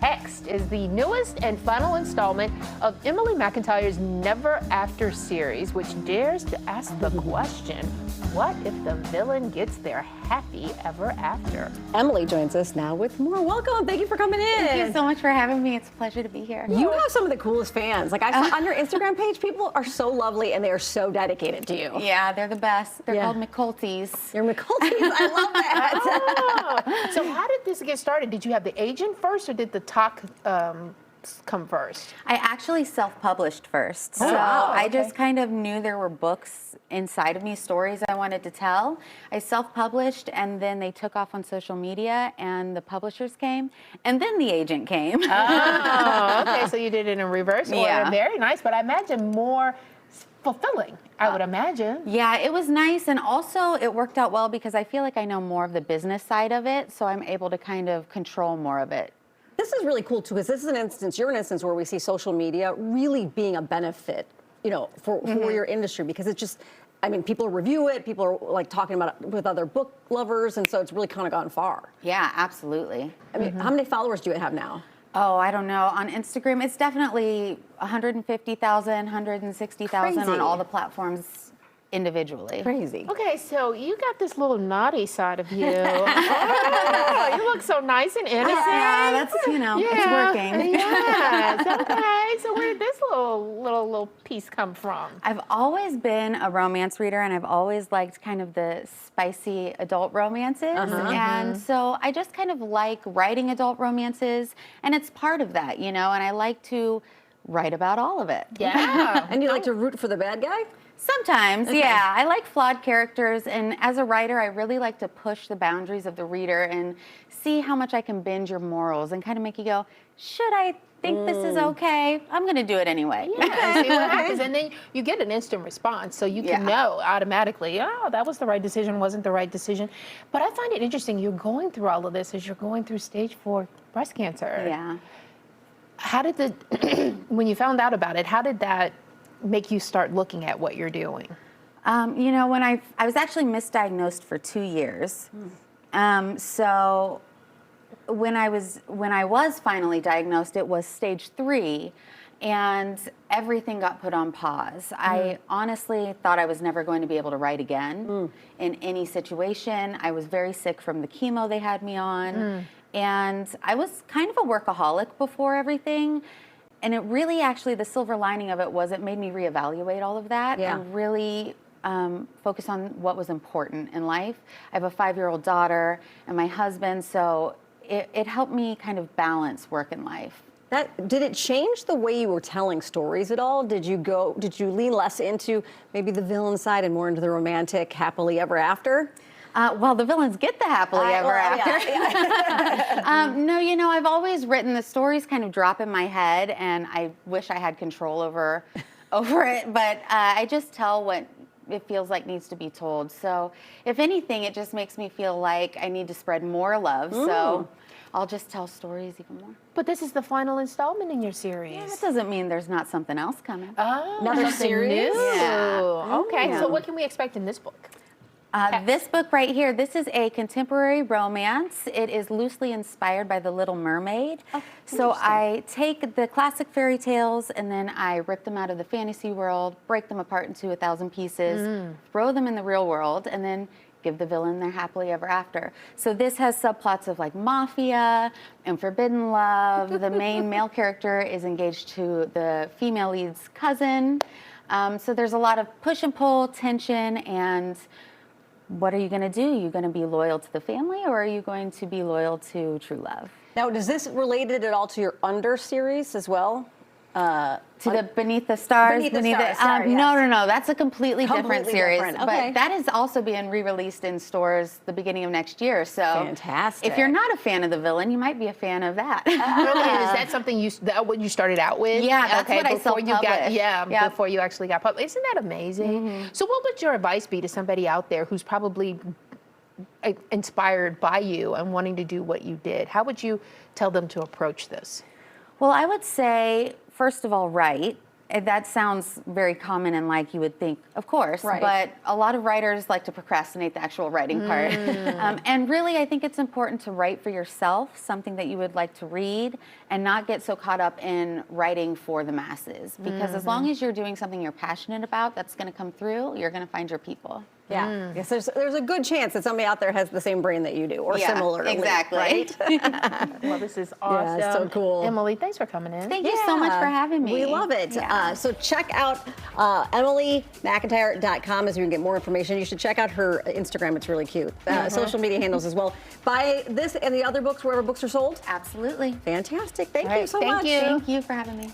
Text is the newest and final installment of Emily McIntyre's Never After series, which dares to ask the question, what if the villain gets their happy ever after? Emily joins us now with more. Welcome. Thank you for coming in. Thank you so much for having me. It's a pleasure to be here. You have some of the coolest fans. Like I saw on your Instagram page, people are so lovely and they are so dedicated to you. Yeah, they're the best. They're called McCulties. You're McCulties. I love that. Oh, so how did this get started? Did you have the agent first or did the talk come first? I actually self-published first. Oh, so wow, I okay. just kind of knew there were books inside of me, stories I wanted to tell. I self-published and then they took off on social media and the publishers came and then the agent came. Oh, okay, so you did it in reverse order. Yeah. Very nice, but I imagine more fulfilling, I would imagine. Yeah, it was nice, and also it worked out well because I feel like I know more of the business side of it, so I'm able to kind of control more of it. This is really cool too, because this is an instance, you're an instance where we see social media really being a benefit, you know, for your industry, because it's just, I mean, people review it, people are like talking about it with other book lovers, and so it's really kind of gone far. Yeah, absolutely. I mean, how many followers do you have now? Oh, I don't know. On Instagram, it's definitely 150,000, 160,000 Crazy. on all the platforms individually. Crazy. Okay, so you got this little naughty side of you. Oh, you look so nice and innocent. Yeah, that's, you know, it's working. Yes, okay. So where did this little piece come from? I've always been a romance reader, and I've always liked kind of the spicy adult romances. And so I just kind of like writing adult romances, and it's part of that, you know, and I like to write about all of it. Yeah. And you like to root for the bad guy? Sometimes, yeah. I like flawed characters, and as a writer, I really like to push the boundaries of the reader and see how much I can bend your morals and kind of make you go, should I think this is okay? I'm going to do it anyway. Yeah, see what happens. And then you get an instant response, so you can know automatically, oh, that was the right decision, wasn't the right decision. But I find it interesting, you're going through all of this as you're going through stage 4 breast cancer. Yeah. How did when you found out about it, how did that make you start looking at what you're doing? You know, when I was actually misdiagnosed for 2 years. So when I was finally diagnosed, it was stage 3, and everything got put on pause. I honestly thought I was never going to be able to write again in any situation. I was very sick from the chemo they had me on, and I was kind of a workaholic before everything. And it really, actually, the silver lining of it was it made me reevaluate all of that and really focus on what was important in life. I have a 5-year-old daughter and my husband, so it helped me kind of balance work and life. Did it change the way you were telling stories at all? Did you lean less into maybe the villain side and more into the romantic, happily ever after? Well, the villains get the happily ever after. No, you know, I've always written the stories kind of drop in my head, and I wish I had control over it, but I just tell what it feels like needs to be told. So if anything, it just makes me feel like I need to spread more love. So I'll just tell stories even more. But this is the final installment in your series. Yeah, that doesn't mean there's not something else coming. Oh, Another something series? new. Yeah. Okay, Yeah. so what can we expect in this book? This book right here, this is a contemporary romance. It is loosely inspired by The Little Mermaid. So I take the classic fairy tales and then I rip them out of the fantasy world, break them apart into 1,000 pieces, throw them in the real world, and then give the villain their happily ever after. So this has subplots of like mafia and forbidden love. The main male character is engaged to the female lead's cousin. So there's a lot of push and pull, tension, and what are you going to do? Are you going to be loyal to the family, or are you going to be loyal to true love? Now, does this related at all to your Under series as well? To the Beneath the Stars? Beneath the Stars, sorry, yes. No. That's a completely different Completely series. different, okay. But that is also being re-released in stores the beginning of next year. So Fantastic. if you're not a fan of the villain, you might be a fan of that. Okay, is that something what you started out with? Yeah, that's what I before you got, self-published. before you actually got published. Isn't that amazing? So what would your advice be to somebody out there who's probably inspired by you and wanting to do what you did? How would you tell them to approach this? Well, I would say, first of all, write. that sounds very common and like you would think, of course, Right. but a lot of writers like to procrastinate the actual writing part. And really, I think it's important to write for yourself, something that you would like to read, and not get so caught up in writing for the masses. Because as long as you're doing something you're passionate about, that's going to come through, you're going to find your people. Yeah. Yes, there's a good chance that somebody out there has the same brain that you do, or Yeah, similarly. exactly. Right? Well, this is awesome. Yeah, so cool. Emily, thanks for coming in. Thank you so much for having me. We love it. Yeah. So check out EmilyMcIntyre.com as you can get more information. You should check out her Instagram. It's really cute. Social media handles as well. Buy this and the other books wherever books are sold. Absolutely. Fantastic. Thank All you right, so thank much. you. Thank you for having me.